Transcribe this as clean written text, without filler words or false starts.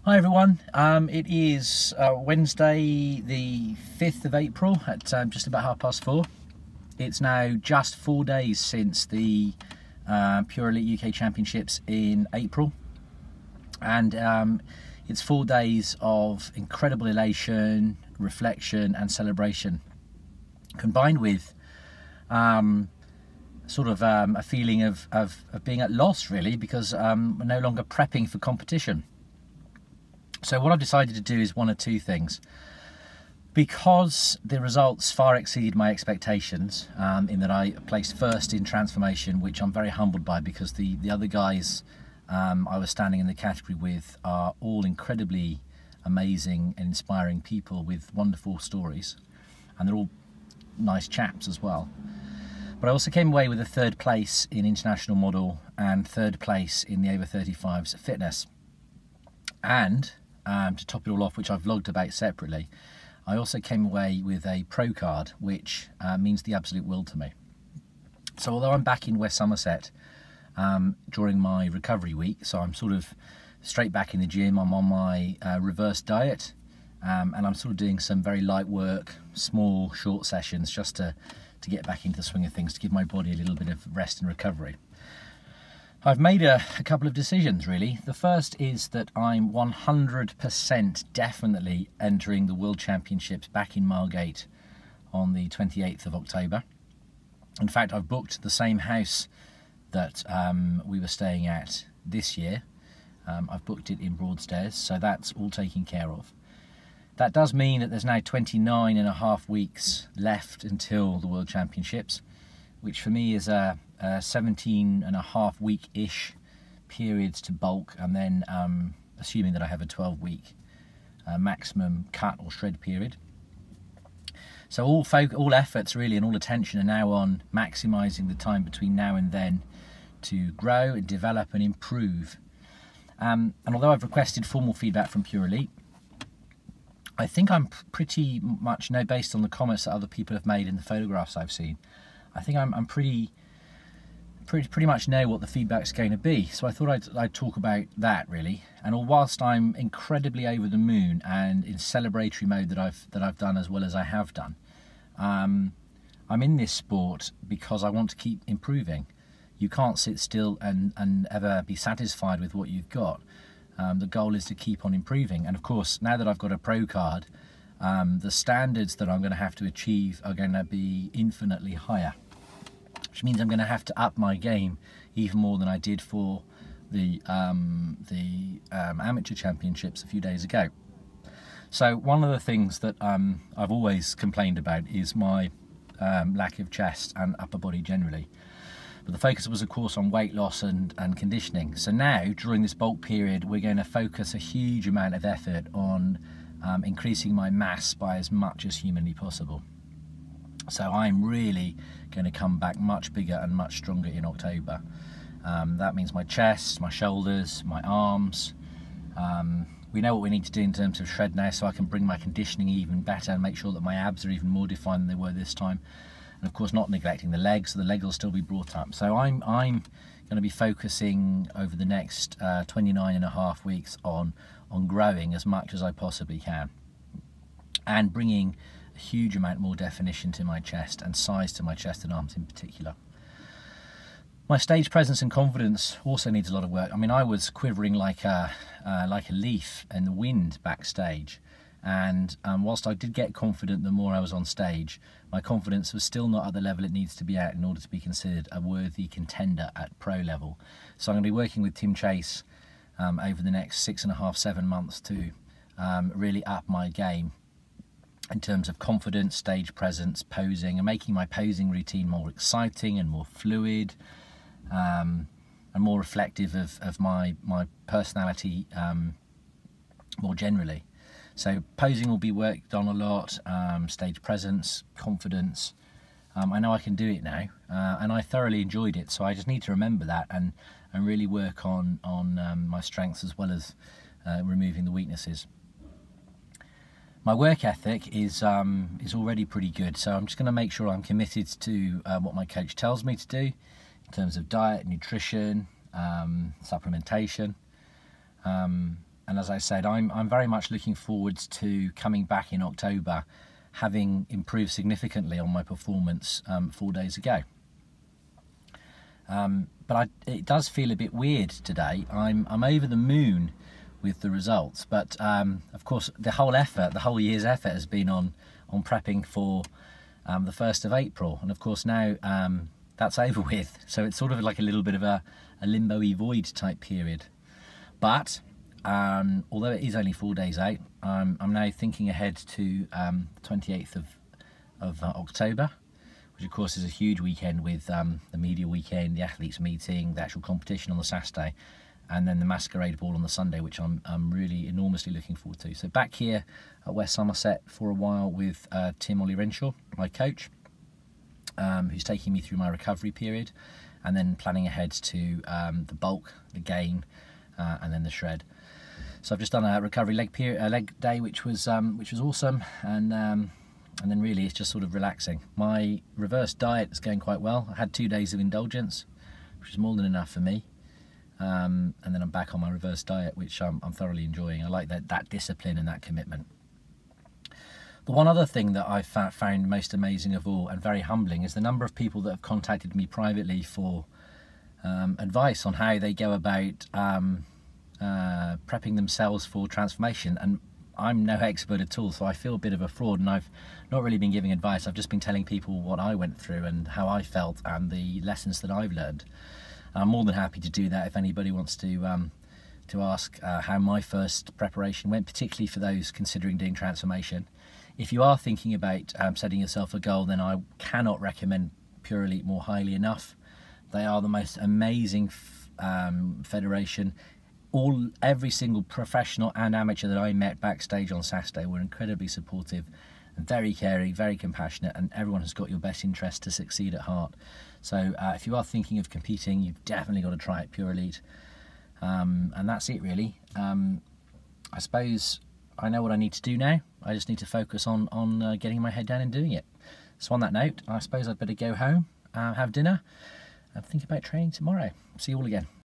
Hi everyone, it is Wednesday the 5th of April at just about 4:30. It's now just 4 days since the Pure Elite UK Championships in April, and it's 4 days of incredible elation, reflection and celebration, combined with a feeling of being at loss really, because we're no longer prepping for competition. So what I've decided to do is one of two things. Because the results far exceeded my expectations, in that I placed first in transformation, which I'm very humbled by, because the other guys I was standing in the category with are all incredibly amazing and inspiring people with wonderful stories, and they're all nice chaps as well. But I also came away with a third place in international model and third place in the over 35s fitness. And to top it all off, which I've vlogged about separately, I also came away with a pro card, which means the absolute world to me. So although I'm back in West Somerset during my recovery week, so I'm sort of straight back in the gym, I'm on my reverse diet, and I'm sort of doing some very light work, small, short sessions, just to get back into the swing of things, to give my body a little bit of rest and recovery. I've made a couple of decisions really. The first is that I'm 100% definitely entering the World Championships back in Margate on the 28th of October. In fact, I've booked the same house that we were staying at this year. I've booked it in Broadstairs, so that's all taken care of. That does mean that there's now 29.5 weeks left until the World Championships, which for me is a 17.5 week-ish periods to bulk, and then assuming that I have a 12-week maximum cut or shred period. So all efforts really and all attention are now on maximising the time between now and then to grow and develop and improve. And although I've requested formal feedback from Pure Elite, I think I'm pretty much, based on the comments that other people have made in the photographs I've seen, I think I'm pretty much know what the feedback's going to be. So I thought I'd talk about that really. And whilst I'm incredibly over the moon and in celebratory mode that I've done as well as I have done, I'm in this sport because I want to keep improving. You can't sit still and ever be satisfied with what you've got. The goal is to keep on improving. And of course, now that I've got a pro card, the standards that I'm going to have to achieve are going to be infinitely higher, which means I'm going to have to up my game even more than I did for the amateur championships a few days ago. So one of the things that I've always complained about is my lack of chest and upper body generally. But the focus was of course on weight loss and conditioning. So now during this bulk period we're going to focus a huge amount of effort on increasing my mass by as much as humanly possible. So I'm really going to come back much bigger and much stronger in October. That means my chest, my shoulders, my arms. We know what we need to do in terms of shred now, so I can bring my conditioning even better and make sure that my abs are even more defined than they were this time. And of course not neglecting the legs, so the legs will still be brought up. So I'm going to be focusing over the next 29.5 weeks on growing as much as I possibly can, and bringing a huge amount more definition to my chest and size to my chest and arms in particular. My stage presence and confidence also needs a lot of work. I mean, I was quivering like a leaf in the wind backstage, and whilst I did get confident the more I was on stage, my confidence was still not at the level it needs to be at in order to be considered a worthy contender at pro level. So I'm going to be working with Tim Chase over the next 6.5–7 months to really up my game in terms of confidence, stage presence, posing, and making my posing routine more exciting and more fluid, and more reflective of my personality more generally. So posing will be worked on a lot, stage presence, confidence. I know I can do it now, and I thoroughly enjoyed it, so I just need to remember that and really work on my strengths as well as removing the weaknesses. My work ethic is already pretty good, so I'm just going to make sure I'm committed to what my coach tells me to do in terms of diet, nutrition, supplementation. And as I said, I'm very much looking forward to coming back in October, having improved significantly on my performance 4 days ago. But it does feel a bit weird today. I'm over the moon with the results, but of course the whole year's effort has been on prepping for the 1st of April, and of course now that's over with, so it's sort of like a little bit of a limbo-y void type period. But although it is only 4 days out, I'm now thinking ahead to the 28th of October, which of course is a huge weekend with the media weekend, the athletes meeting, the actual competition on the Saturday, and then the Masquerade Ball on the Sunday, which I'm really enormously looking forward to. So back here at West Somerset for a while with Tim Ollie Renshaw, my coach, who's taking me through my recovery period, and then planning ahead to the bulk, the gain, and then the shred. So I've just done a recovery leg day, which was awesome, and then really it's just sort of relaxing. My reverse diet is going quite well. I had 2 days of indulgence, which is more than enough for me. And then I'm back on my reverse diet, which I'm thoroughly enjoying. I like that discipline and that commitment. The one other thing that I've found most amazing of all, and very humbling, is the number of people that have contacted me privately for advice on how they go about prepping themselves for transformation. And I'm no expert at all, so I feel a bit of a fraud, and I've not really been giving advice. I've just been telling people what I went through and how I felt and the lessons that I've learned. I'm more than happy to do that if anybody wants to ask how my first preparation went, particularly for those considering doing transformation. If you are thinking about setting yourself a goal, then I cannot recommend Pure Elite more highly enough. They are the most amazing federation. Every single professional and amateur that I met backstage on Saturday were incredibly supportive, very caring, very compassionate, and everyone has got your best interest to succeed at heart. So if you are thinking of competing, you've definitely got to try it, Pure Elite. And that's it really. I suppose I know what I need to do now. I just need to focus on getting my head down and doing it. So on that note, I suppose I'd better go home, have dinner, and think about training tomorrow. See you all again.